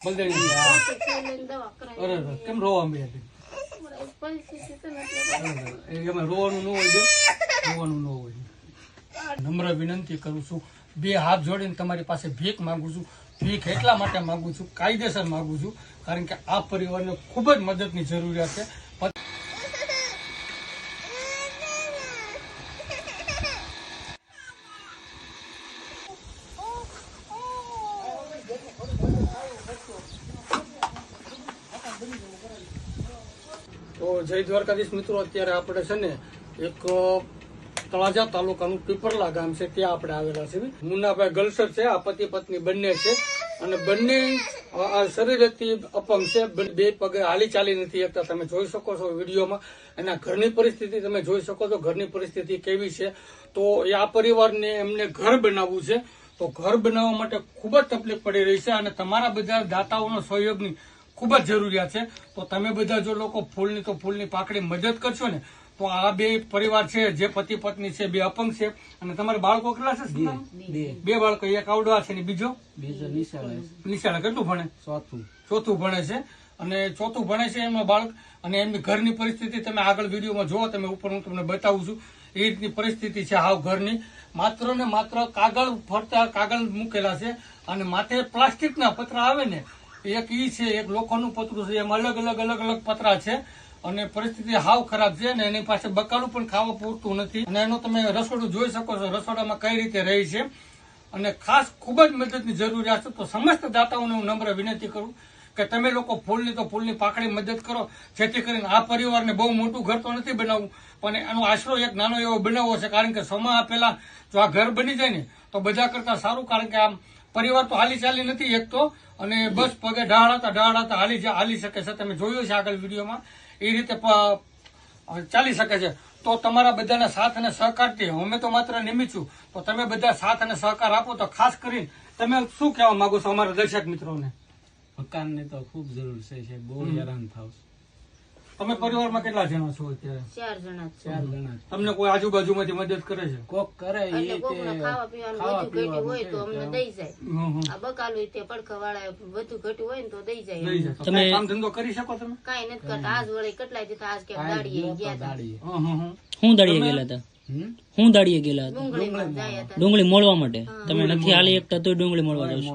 અરે કેમ રોવા માંડ્યા? એમાં રોવાનું ન હોય, રોવાનું ન હોય. નમ્ર વિનંતી કરું છું, બે હાથ જોડીને તમારી પાસે ભીખ માંગુ છું. ભીખ એટલા માટે માંગુ છું, કાયદેસર માંગુ છું, કારણ કે આ પરિવારને ખૂબ જ મદદની જરૂરિયાત છે. તો જય દ્વારકાધીશ મિત્રો, અત્યારે આપણે છે ને એક તળાજા તાલુકાનું પીપરલા ગામ છે, ત્યાં આપણે આવેલા છે. મુન્નાભાઈ ગલસર છે, આ પતિ પત્ની બંને છે, અને બંને શરીરથી અપંગ છે, બે પગે હાલી ચાલી નથી શકતા. તમે જોઈ શકો છો વિડીયોમાં, એના ઘરની પરિસ્થિતિ તમે જોઈ શકો છો, ઘરની પરિસ્થિતિ કેવી છે. તો એ આ પરિવારને એમને ઘર બનાવવું છે, તો ઘર બનાવવા માટે ખૂબ જ તકલીફ પડી રહી છે, અને તમારા બધા દાતાઓનો સહયોગની ખૂબ જ જરૂરિયાત છે. તો તમે બધા જો લોકો ફૂલની તો ફૂલની પાકડી મદદ કરશો ને, તો આ બે પરિવાર છે, જે પતિ પત્ની છે, બે અપંગ છે. અને તમારે બાળકો કેટલા છે? બે બાળકો, એક આવડવા છે ને બીજો નિશાળા. કેટલું ભણે? ચોથું ભણે છે. અને ચોથું ભણે છે એમનો બાળક. અને એમની ઘરની પરિસ્થિતિ તમે આગળ વિડીયોમાં જુઓ, તમે ઉપર હું તમને બતાવું છું, એ રીતની પરિસ્થિતિ છે હાવ ઘરની. માત્ર ને માત્ર કાગળ ફરતા કાગળ મૂકેલા છે, અને માથે પ્લાસ્ટિકના પતરા આવે ને, એક ઈ છે, એક લોખંડનું પતરું છે, એમ અલગ અલગ પતરા છે. અને પરિસ્થિતિ હાવ ખરાબ છે, ને એની પાસે બકાલું પણ ખાવા પૂરતું નથી. અને એનો તમે રસોડું જોઈ શકો છો, રસોડામાં કઈ રીતે રહી છે. અને ખાસ ખૂબ જ મદદની જરૂરિયાત છે. તો સમસ્ત દાતાઓને હું નમ્ર વિનંતી કરું કે તમે લોકો ફૂલની તો ફૂલની પાકડી મદદ કરો, જેથી કરીને આ પરિવારને બહુ મોટું ઘર તો નથી બનાવવું, પણ એનો આશરો એક નાનો એવો બનાવવો છે. કારણ કે સમય પહેલા જો આ ઘર બની જાય ને, તો બધા કરતા સારું. કારણ કે આમ પરિવાર તો હાલી ચાલી નથી એક તો, અને બસ પગે ઢાળાતા હાલી શકે છે. તમે જોયું છે આગળ વિડીયોમાં, એ રીતે ચાલી શકે છે. તો તમારા બધાના સાથ અને સહકારથી, અમે તો માત્ર નિમિત્ત છું, તો તમે બધા સાથ અને સહકાર આપો. તો ખાસ કરીને તમે શું કહેવા માંગો છો અમારા દર્શક મિત્રોને? મકાનની તો ખૂબ જરૂર છે, બહુ હેરાન થાવ. તમે પરિવારમાં કેટલા જણા છો અત્યારે? 4 જણા. 4 જણા. તમને કોઈ આજુબાજુમાંથી મદદ કરે છે? કોક કરે, ખાવા પીવાનું બધું ઘટ્યું હોય તો અમને દઈ જાય. આ બકાલું તે પડખા વાળા બધું ઘટ્યું હોય ને તો દઈ જાય. તમે કામ ધંધો કરી શકો? તમે કઈ નથી કરતા. આજ વળી કેટલાય દીધા, આજ કે દાડીએ ગયા હતા. હું દાડીએ ગયેલા હતા? હું દાડીએ ગયેલા હતા ડુંગળી મોળવા માટે. તમે નથી હાલી એકતા તો ડુંગળી મોળવા જાવ છો.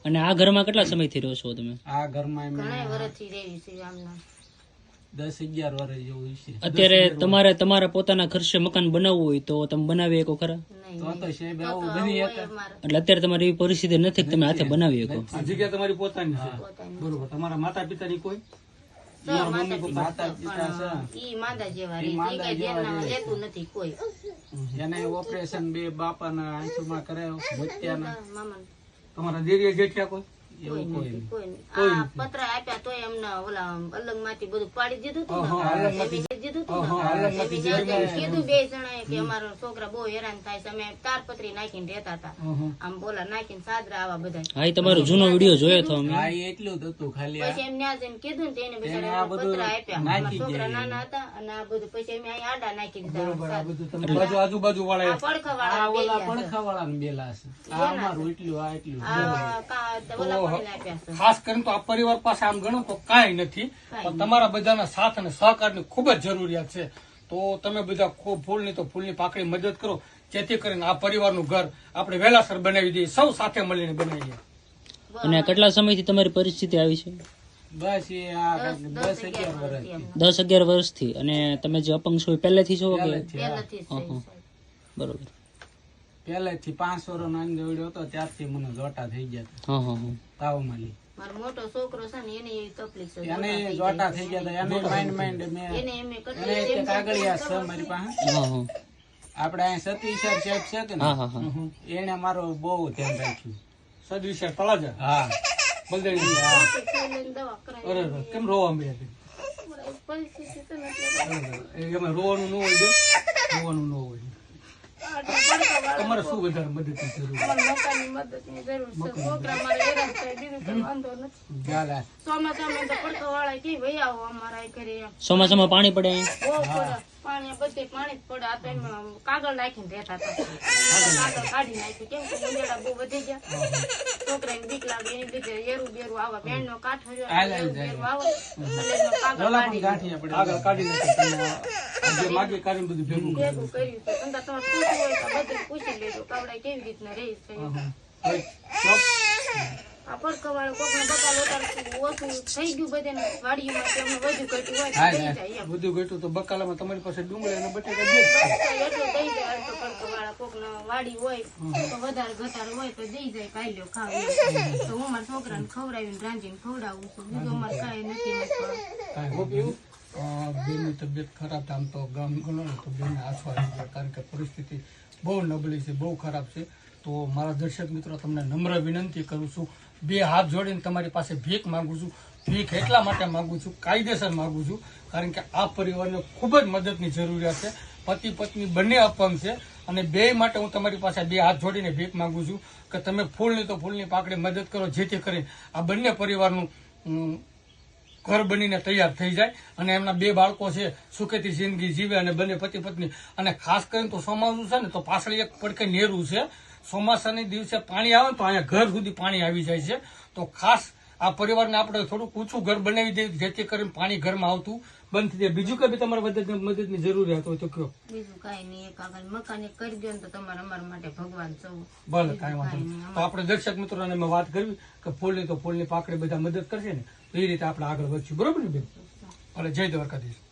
અને આ ઘરમાં કેટલા સમયથી રહો છો તમે? આ ઘરમાં ઘણા વર્ષથી રહી છે, આમના 10-11 વર્ષ જેવું છે. અત્યારે તમારે તમારા પોતાના ખર્ચે મકાન બનાવવું હોય તો તમે બનાવી શકો ખરા? તો છે આવું બની શકે. એટલે અત્યારે તમારી એવી પરિસ્થિતિ નથી કે તમે હાથે બનાવી શકો. આ જગ્યા તમારી પોતાની છે, બરોબર. તમારા માતા પિતાની કોઈ? માતા પિતા છે, ઈ માંદા જેવા રહે, ઈ કઈ લેતું નથી કોઈ. એને ઓપરેશન બે બાપાના આંખમાં કરાયો, મોતિયાના. તમારા દેરીએ જેઠિયા કોઈ? એવું કોઈ આ પત્ર આપ્યા તોય એમને ઓલા અલગ માંથી બધું પાડી દીધું હતું કીધું બે જણાએ કે અમારો છોકરા બહુ હેરાન થાય છે, અમે તારપત્રી નાખીને રહેતા હતા, આમ બોલા નાખીને સાદરા આવા બધા. હા, તમારો જૂનો વિડીયો જોયો તો અમે. હા, એટલું જ હતું ખાલી. પછી એમ ન્યા જઈને કીધું ને તેને બિચારા પત્ર આપ્યા. અમારા છોકરા નાના હતા, અને આ બધું પછી અમે અહીં આડા નાખી દીધા. આજુબાજુ વાળા પડખા વાળા ને બેલા છે. આ અમારું એટલું, આ એટલું. ખાસ કરીને તો આ પરિવાર પાસે આમ ગણો તો કાંઈ નથી, પણ તમારા બધાના સાથ અને સહકારની ખૂબ જ જરૂરિયાત છે. તો તમે બધા ફૂલની તો ફૂલની પાકડી મદદ કરો, જેથી કરીને આ પરિવારનું ઘર આપણે વહેલાસર બનાવી દઈએ, સૌ સાથે મળીને બનાવીએ. અને કેટલા સમયથી તમારી પરિસ્થિતિ આવી છે? બસ એ આ 10-11 વર્ષ. 10-11 વર્ષથી. અને તમે જે અપંગ છો એ પહેલેથી છો કે? બરોબર. પહેલેથી 5 વર્ષનો નાનગવડ્યો હતો ત્યારથી મને જોટા થઈ ગયા. તાવમાં મારો મોટો છોકરો છે ને, એને એવી તકલીફ છે, એને જોટા થઈ ગયા હતા. એને માઇન્ડ એને કાગળિયા છે મારી પાસે. આપણે અહીં સતીશર સાહેબ છે કે ને, એને મારો બહુ ધ્યાન રાખ્યું. સદવિશર તળાજા? હા, બલદેવી. અરે કેમ રોવા માંડ્યા? એમાં રોવાનું ન હોય, રોવાનું ન હોય. તમારે શું વધારે મદદની જરૂર? મકાનની મદદની જરૂર છે. છોકરા મારે હેરાન થાય, બીજું તો વાંધો નથી. ચોમાસામાં તો પડખા વાળા કે ભાઈ આવો અમારા ઘરે. ચોમાસામાં પાણી પડે? બહુ પડે. પાણી બધે પાણી જ પડે. આ તો એમાં કાગળ નાખીને રહેતા હતા. કાગળ કાઢી નાખ્યું. કેમ કે ઉંદેડા બહુ વધી ગયા. છોકરાને બીક લાગે એની લીધે એરું બેરું આવે. બેન નો કાંઠો એરું બેરું આવે એટલે એમાં કાગળ ઓલા પણ કાઢી ગાંઠિયા પડે. આગળ કાઢી નાખે જે માગે કાઢીને બધું ભેગું કરે. ભેગું કર્યું છે. તમને તમારે પૂછવું હોય તો બધું પૂછી લેજો કાવડા કેવી રીતના રહી છે. હવે ચોપ. આ પડકાવાળો કોકને બકાલો ઓછું થઈ ગયું બધાને વાડીમાં કે અમને વધુ ઘટ્યું હોય તો દઈ જાય એમ. બધું ઘટ્યું તો બકાલામાં તમારી પાસે ડુંગળી અને બટેકા બે જ છે. એટલે દઈ જાય. તો પડકાવાળા કોકને વાડી હોય તો વધારે ઘટાડો હોય તો દઈ જાય કાઈ લ્યો ખાવ એમ. તો હું મારા છોકરાને ખવડાવીને રાંધીને ખવડાવું છું. બીજું અમારે કાંઈ નથી એમ પણ. કાંઈ હોપ એવું બેનની તબિયત ખરાબ આમ તો ગામ ગણો ને તો બેન આંસુ આવી ગયા કારણ કે પરિસ્થિતિ બહુ નબળી છે, બહુ ખરાબ છે. તો મારા દર્શક મિત્રો તમને નમ્ર વિનંતી કરું છું, બે હાથ જોડીને તમારી પાસે ભીખ માંગુ છું. ભીખ એટલા માટે માંગુ છું, કાયદેસર માંગુ છું, કારણ કે આ પરિવારને ખૂબ જ મદદની જરૂરિયાત છે. પતિ પત્ની બંને અપંગ છે અને બે માટે હું તમારી પાસે બે હાથ જોડીને ભીખ માંગુ છું કે તમે ફૂલની તો ફૂલની પાકડી મદદ કરો, જેથી કરીને આ બંને પરિવારનું ઘર બનીને તૈયાર થઈ જાય અને એમના બે બાળકો છે સુખેથી જિંદગી જીવે અને બંને પતિ પત્ની. અને ખાસ કરીને તો ચોમાસું છે ને તો પાછળ એક પડકે નેરું છે. ચોમાસાની દિવસે પાણી આવે ને તો અહીંયા ઘર સુધી પાણી આવી જાય છે. તો ખાસ આ પરિવારને આપણે થોડુંક ઊંચું ઘર બનાવી દઈએ જેથી કરીને પાણી ઘરમાં આવતું બંધ થઈ જાય. બીજું કઈ બી તમારે મદદની જરૂરિયાત હોય તો કયો. બીજું કાંઈ નહીં. એક આગળ મકાન એક કરી દો ને તો તમારે અમારા માટે ભગવાન સૌ. ભલે કાંઈ વાંધો નહીં. તો આપણે દર્શક મિત્રોને મેં વાત કરવી કે ફૂલની તો ફૂલની પાકડી બધા મદદ કરશે ને તો એ રીતે આપણે આગળ વધશું. બરોબર ને બેન? ભલે. જય દ્વારકાધીશ.